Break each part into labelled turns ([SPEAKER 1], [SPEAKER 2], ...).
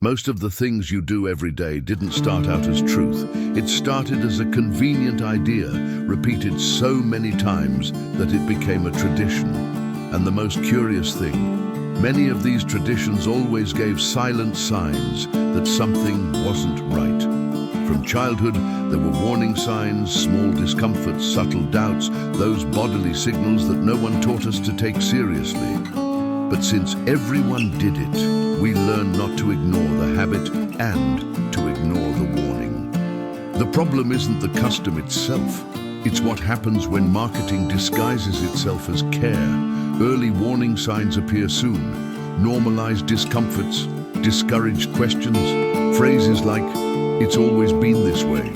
[SPEAKER 1] Most of the things you do every day didn't start out as truth. It started as a convenient idea, repeated so many times that it became a tradition. And the most curious thing, many of these traditions always gave silent signs that something wasn't right. From childhood, there were warning signs, small discomforts, subtle doubts, those bodily signals that no one taught us to take seriously. But since everyone did it, we learned not to ignore the habit and to ignore the warning. The problem isn't the custom itself. It's what happens when marketing disguises itself as care. Early warning signs appear soon. Normalize discomforts, discouraged questions, phrases like, "It's always been this way."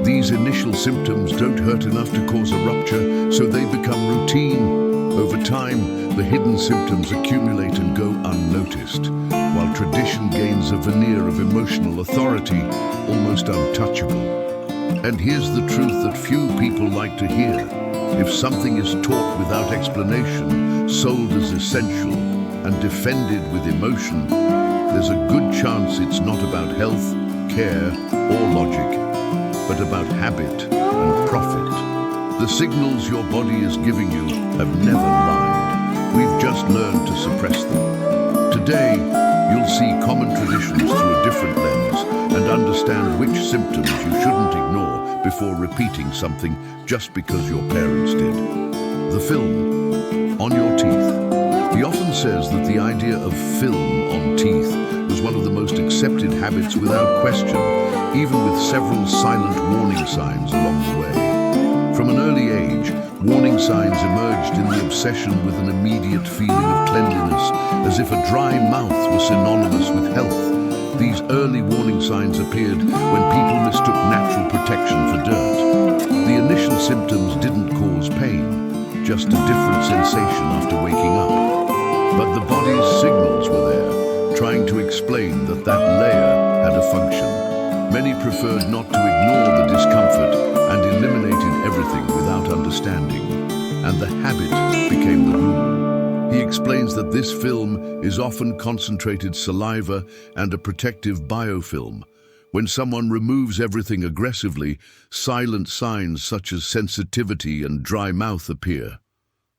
[SPEAKER 1] These initial symptoms don't hurt enough to cause a rupture, so they become routine. Over time, the hidden symptoms accumulate and go unnoticed, while tradition gains a veneer of emotional authority, almost untouchable. And here's the truth that few people like to hear. If something is taught without explanation, sold as essential, and defended with emotion, there's a good chance it's not about health, care, or logic, but about habit and profit. The signals your body is giving you have never lied. We've just learned to suppress them. Today, you'll see common traditions through a different lens and understand which symptoms you shouldn't ignore before repeating something just because your parents did. The film, on your teeth. He often says that the idea of film on teeth was one of the most accepted habits without question, even with several silent warning signs along the way. From an early age, warning signs emerged in the obsession with an immediate feeling of cleanliness, as if a dry mouth was synonymous with health. These early warning signs appeared when people mistook natural protection for dirt. The initial symptoms didn't cause pain, just a different sensation after waking up. But the body's signals were there, trying to explain that that layer had a function. Many preferred not to ignore the discomfort and eliminated everything without understanding, and the habit became the rule. He explains that this film is often concentrated saliva and a protective biofilm. When someone removes everything aggressively, silent signs such as sensitivity and dry mouth appear.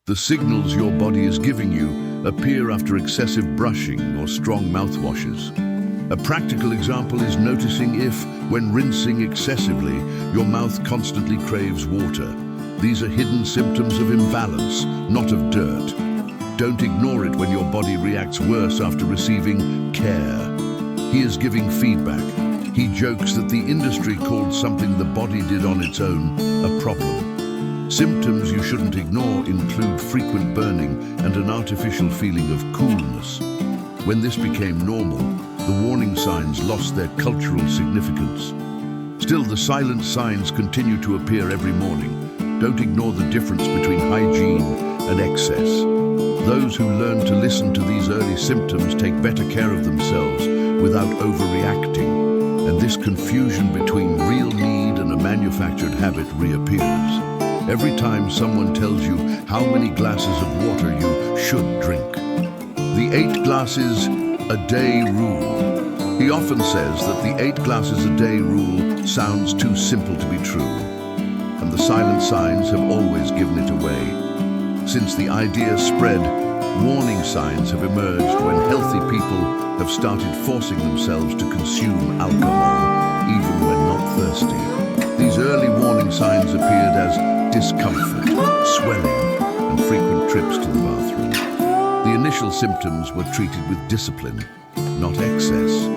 [SPEAKER 1] The signals your body is giving you appear after excessive brushing or strong mouthwashes. A practical example is noticing if, when rinsing excessively, your mouth constantly craves water. These are hidden symptoms of imbalance, not of dirt. Don't ignore it when your body reacts worse after receiving care. He is giving feedback. He jokes that the industry called something the body did on its own a problem. Symptoms you shouldn't ignore include frequent burning and an artificial feeling of coolness. When this became normal, the warning signs lost their cultural significance. Still, the silent signs continue to appear every morning. Don't ignore the difference between hygiene and excess. Those who learn to listen to these early symptoms take better care of themselves without overreacting, and this confusion between real need and a manufactured habit reappears. Every time someone tells you how many glasses of water you should drink. The 8 glasses a day rule. He often says that the 8 glasses a day rule sounds too simple to be true, and the silent signs have always given it away. Since the idea spread, warning signs have emerged when healthy people have started forcing themselves to consume alcohol, even when not thirsty. These early warning signs appeared as discomfort, swelling, and frequent trips to the bathroom. The initial symptoms were treated with discipline, not excess.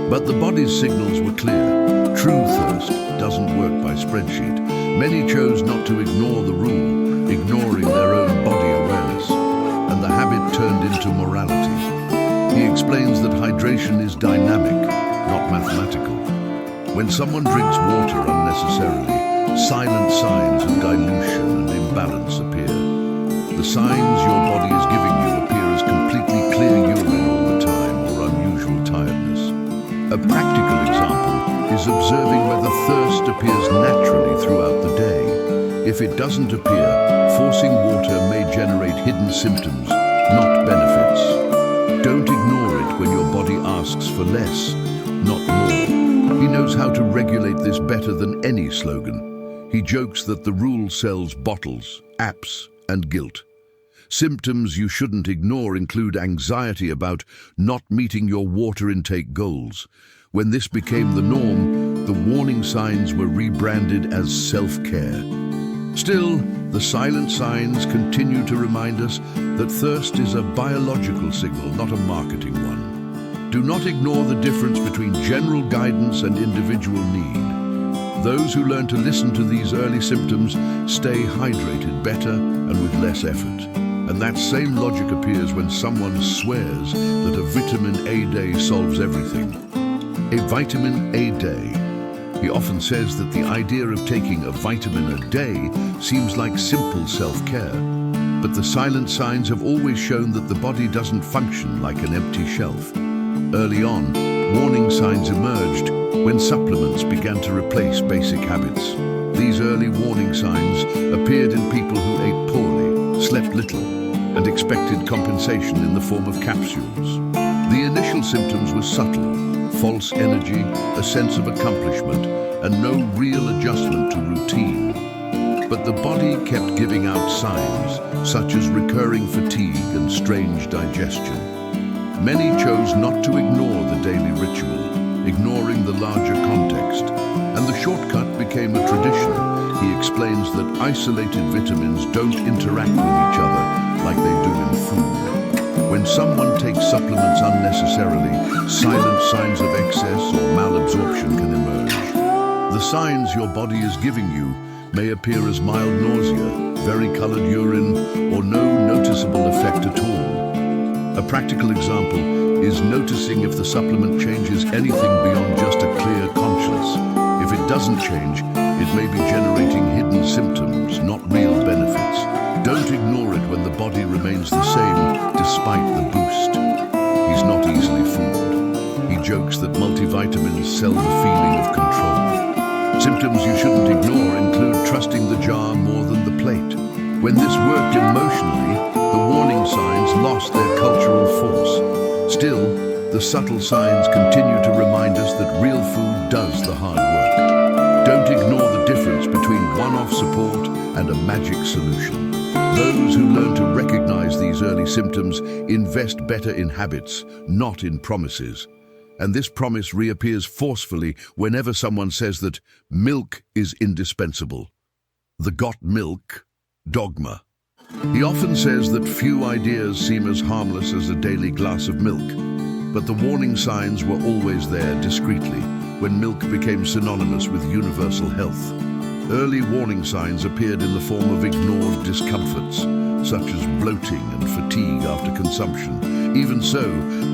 [SPEAKER 1] But the body's signals were clear. True thirst doesn't work by spreadsheet. Many chose not to ignore the rule, ignoring their own body awareness, and the habit turned into morality. He explains that hydration is dynamic, not mathematical. When someone drinks water unnecessarily, silent signs of dilution and imbalance appear. The signs your body is giving you appear as completely clear urine all the time or unusual tiredness. A practical example is observing whether thirst appears naturally throughout the day. If it doesn't appear, forcing water may generate hidden symptoms, not benefits. Don't ignore it when your body asks asks for less, not more. He knows how to regulate this better than any slogan. He jokes that the rule sells bottles, apps, and guilt. Symptoms you shouldn't ignore include anxiety about not meeting your water intake goals. When this became the norm, the warning signs were rebranded as self-care. Still, the silent signs continue to remind us that thirst is a biological signal, not a marketing one. Do not ignore the difference between general guidance and individual need. Those who learn to listen to these early symptoms stay hydrated better and with less effort. And that same logic appears when someone swears that a vitamin A day solves everything. A vitamin A day. He often says that the idea of taking a vitamin a day seems like simple self-care. But the silent signs have always shown that the body doesn't function like an empty shelf. Early on, warning signs emerged when supplements began to replace basic habits. These early warning signs appeared in people who ate poorly, slept little, and expected compensation in the form of capsules. The initial symptoms were subtle: false energy, a sense of accomplishment, and no real adjustment to routine. But the body kept giving out signs, such as recurring fatigue and strange digestion. Many chose not to ignore the daily ritual, ignoring the larger context, and the shortcut became a tradition. He explains that isolated vitamins don't interact with each other like they do in food. When someone takes supplements unnecessarily, silent signs of excess or malabsorption can emerge. The signs your body is giving you may appear as mild nausea, varicolored urine, or no noticeable effect at all. A practical example is noticing if the supplement changes anything beyond just a clear conscience. If it doesn't change, it may be generating hidden symptoms, not real benefits. Don't ignore it when the body remains the same despite the boost. He's not easily fooled. He jokes that multivitamins sell the feeling of control. Symptoms you shouldn't ignore include trusting the jar more than the plate. When this worked emotionally, the warning signs lost their cultural force. Still, the subtle signs continue to remind us that real food does the hard work. Don't ignore the difference between one-off support and a magic solution. Those who learn to recognize these early symptoms invest better in habits, not in promises. And this promise reappears forcefully whenever someone says that milk is indispensable. The got milk dogma. He often says that few ideas seem as harmless as a daily glass of milk. But the warning signs were always there discreetly when milk became synonymous with universal health. Early warning signs appeared in the form of ignored discomforts, such as bloating and fatigue after consumption. Even so,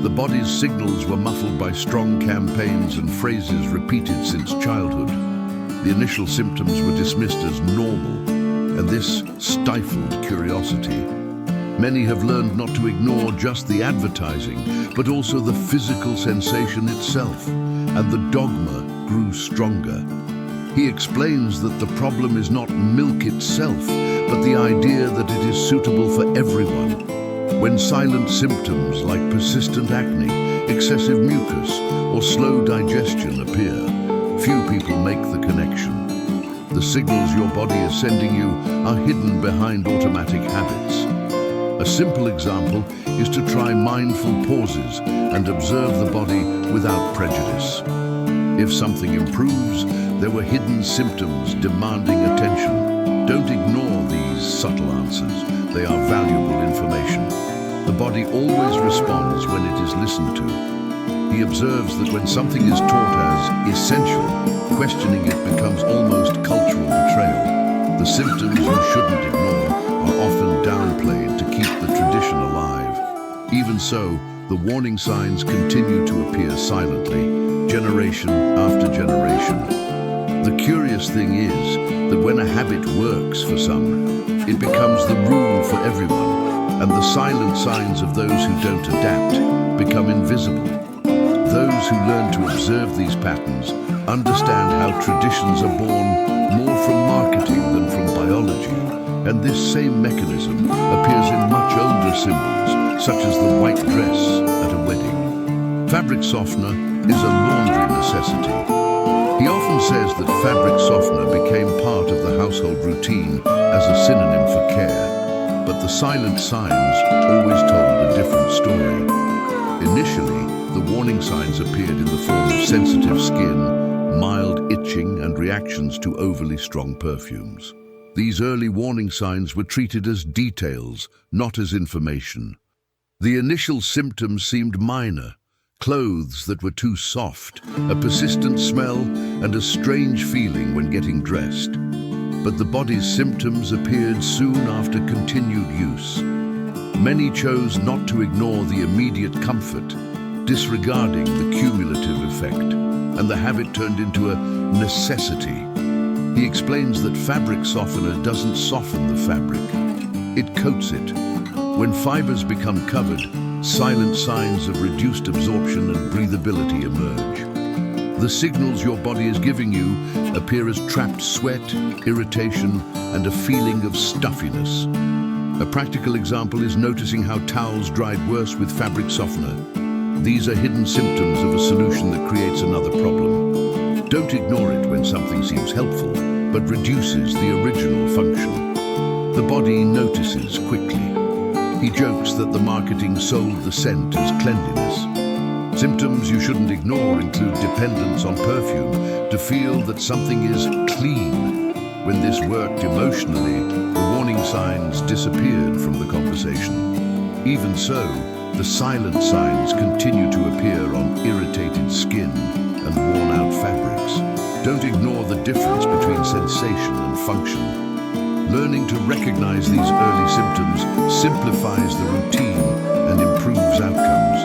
[SPEAKER 1] the body's signals were muffled by strong campaigns and phrases repeated since childhood. The initial symptoms were dismissed as normal, and this stifled curiosity. Many have learned not to ignore just the advertising, but also the physical sensation itself, and the dogma grew stronger. He explains that the problem is not milk itself, but the idea that it is suitable for everyone. When silent symptoms like persistent acne, excessive mucus, or slow digestion appear, few people make the connection. The signals your body is sending you are hidden behind automatic habits. A simple example is to try mindful pauses and observe the body without prejudice. If something improves, there were hidden symptoms demanding attention. Don't ignore these subtle answers. They are valuable information. The body always responds when it is listened to. He observes that when something is taught as essential, questioning it becomes almost cultural betrayal. The symptoms you shouldn't ignore are often downplayed to keep the tradition alive. Even so, the warning signs continue to appear silently, generation after generation. The curious thing is that when a habit works for some, it becomes the rule for everyone, and the silent signs of those who don't adapt become invisible. Those who learn to observe these patterns understand how traditions are born more from marketing than from biology, and this same mechanism appears in much older symbols, such as the white dress at a wedding. Fabric softener is a laundry necessity. He often says that fabric softener became part of the household routine as a synonym for care, but the silent signs always told a different story. Initially, the warning signs appeared in the form of sensitive skin, mild itching, and reactions to overly strong perfumes. These early warning signs were treated as details, not as information. The initial symptoms seemed minor: clothes that were too soft, a persistent smell, and a strange feeling when getting dressed. But the body's symptoms appeared soon after continued use. Many chose not to ignore the immediate comfort, disregarding the cumulative effect, and the habit turned into a necessity. He explains that fabric softener doesn't soften the fabric, it coats it. When fibers become covered, silent signs of reduced absorption and breathability emerge. The signals your body is giving you appear as trapped sweat, irritation, and a feeling of stuffiness. A practical example is noticing how towels dried worse with fabric softener. These are hidden symptoms of a solution that creates another problem. Don't ignore it when something seems helpful, but reduces the original function. The body notices quickly. He jokes that the marketing sold the scent as cleanliness. Symptoms you shouldn't ignore include dependence on perfume to feel that something is clean. When this worked emotionally, the warning signs disappeared from the conversation. Even so, the silent signs continue to appear on irritated skin and worn-out fabrics. Don't ignore the difference between sensation and function. Learning to recognize these early symptoms simplifies the routine and improves outcomes.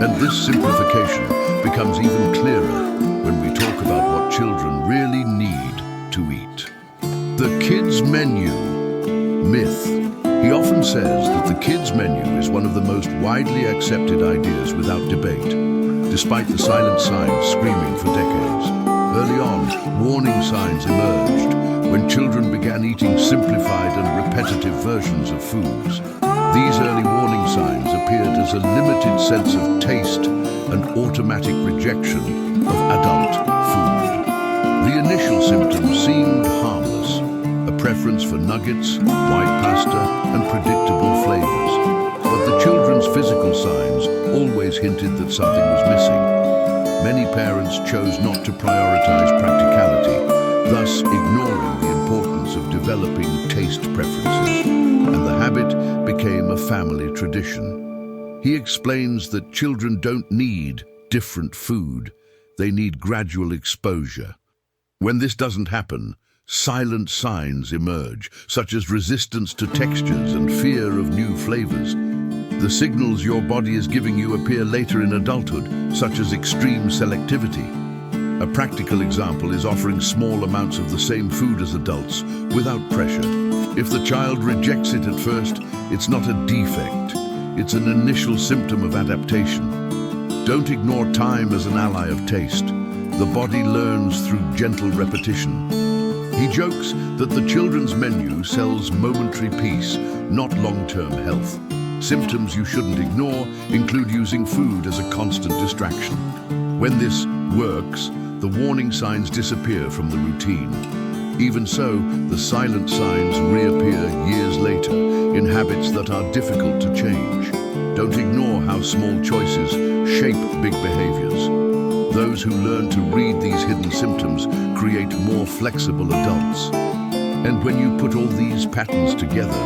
[SPEAKER 1] And this simplification becomes even clearer when we talk about what children really need to eat. The kids' menu myth. He often says that the kids' menu is one of the most widely accepted ideas without debate, despite the silent signs screaming for decades. Early on, warning signs emerged when children began eating simplified and repetitive versions of foods. These early warning signs appeared as a limited sense of taste and automatic rejection of adult food. The initial symptoms seemed harmless: a preference for nuggets, white pasta, and predictable flavors. But the children's physical signs always hinted that something was missing. Many parents chose not to prioritize practicality, thus ignoring the importance of developing taste preferences, and the habit became a family tradition. He explains that children don't need different food, they need gradual exposure. When this doesn't happen, silent signs emerge, such as resistance to textures and fear of new flavors. The signals your body is giving you appear later in adulthood, such as extreme selectivity. A practical example is offering small amounts of the same food as adults, without pressure. If the child rejects it at first, it's not a defect. It's an initial symptom of adaptation. Don't ignore time as an ally of taste. The body learns through gentle repetition. He jokes that the children's menu sells momentary peace, not long-term health. Symptoms you shouldn't ignore include using food as a constant distraction. When this works, the warning signs disappear from the routine. Even so, the silent signs reappear years later in habits that are difficult to change. Don't ignore how small choices shape big behaviors. Those who learn to read these hidden symptoms create more flexible adults. And when you put all these patterns together,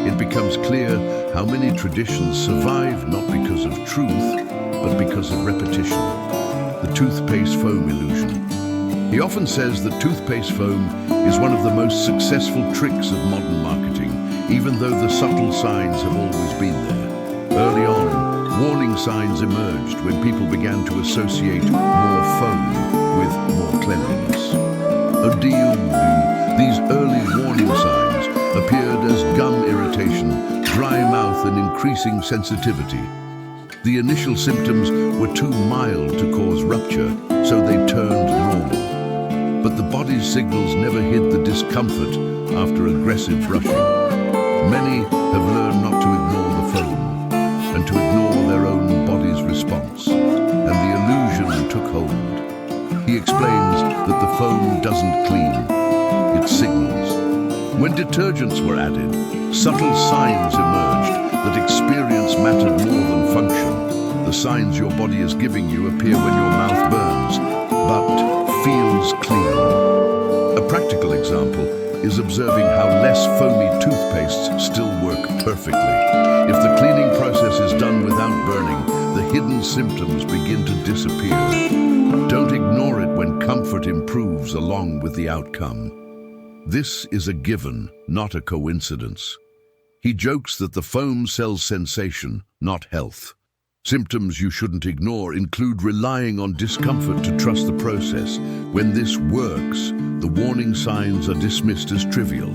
[SPEAKER 1] it becomes clear how many traditions survive not because of truth, but because of repetition. The toothpaste foam illusion. He often says that toothpaste foam is one of the most successful tricks of modern marketing, even though the subtle signs have always been there. Early on, warning signs emerged when people began to associate more foam with more cleanliness. These early warning signs appeared as gum irritation, dry mouth, and increasing sensitivity. The initial symptoms were too mild to cause rupture, so they turned normal. But the body's signals never hid the discomfort after aggressive brushing. Many have learned not to ignore the foam and to ignore their own body's response. And that the foam doesn't clean, it signals. When detergents were added, subtle signs emerged that experience mattered more than function. The signs your body is giving you appear when your mouth burns, but feels clean. A practical example is observing how less foamy toothpastes still work perfectly. If the cleaning process is done without burning, the hidden symptoms begin to disappear. Don't ignore it when comfort improves along with the outcome. This is a given, not a coincidence. He jokes that the foam sells sensation, not health. Symptoms you shouldn't ignore include relying on discomfort to trust the process. When this works, the warning signs are dismissed as trivial.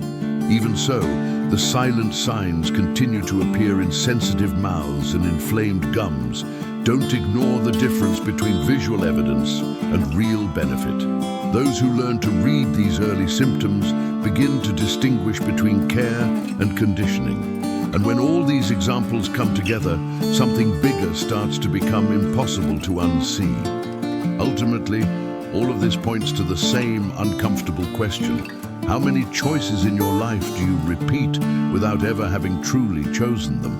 [SPEAKER 1] Even so, the silent signs continue to appear in sensitive mouths and inflamed gums. Don't ignore the difference between visual evidence and real benefit. Those who learn to read these early symptoms begin to distinguish between care and conditioning. And when all these examples come together, something bigger starts to become impossible to unsee. Ultimately, all of this points to the same uncomfortable question. How many choices in your life do you repeat without ever having truly chosen them?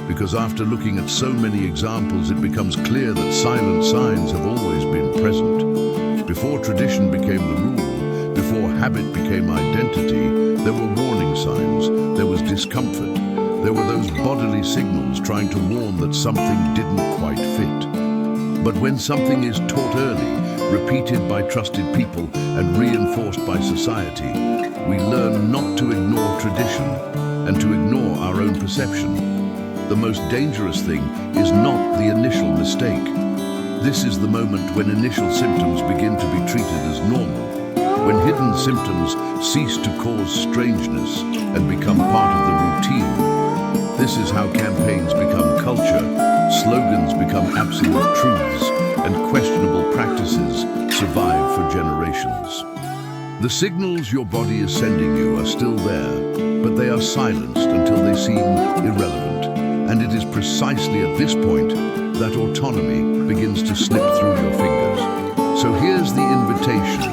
[SPEAKER 1] Because after looking at so many examples, it becomes clear that silent signs have always been present. Before tradition became the rule, before habit became identity, there were warning signs, there was discomfort, there were those bodily signals trying to warn that something didn't quite fit. But when something is taught early, repeated by trusted people, and reinforced by society, we learn not to ignore tradition and to ignore our own perception. The most dangerous thing is not the initial mistake. This is the moment when initial symptoms begin to be treated as normal, when hidden symptoms cease to cause strangeness and become part of the routine. This is how campaigns become culture, slogans become absolute truths, and questionable practices survive for generations. The signals your body is sending you are still there, but they are silenced until they seem irrelevant. And it is precisely at this point that autonomy begins to slip through your fingers. So here's the invitation,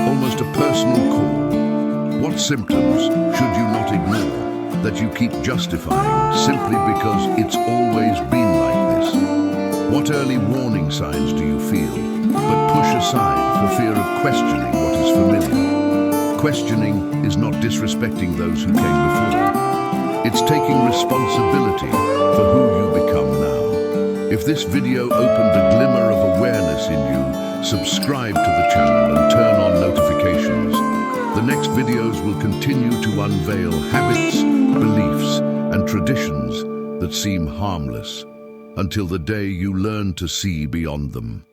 [SPEAKER 1] almost a personal call. What symptoms should you not ignore that you keep justifying simply because it's always been like this? What early warning signs do you feel, but push aside for fear of questioning what is familiar? Questioning is not disrespecting those who came before. It's taking responsibility for who you become now. If this video opened a glimmer of awareness in you, subscribe to the channel and turn on notifications. The next videos will continue to unveil habits, beliefs, and traditions that seem harmless until the day you learn to see beyond them.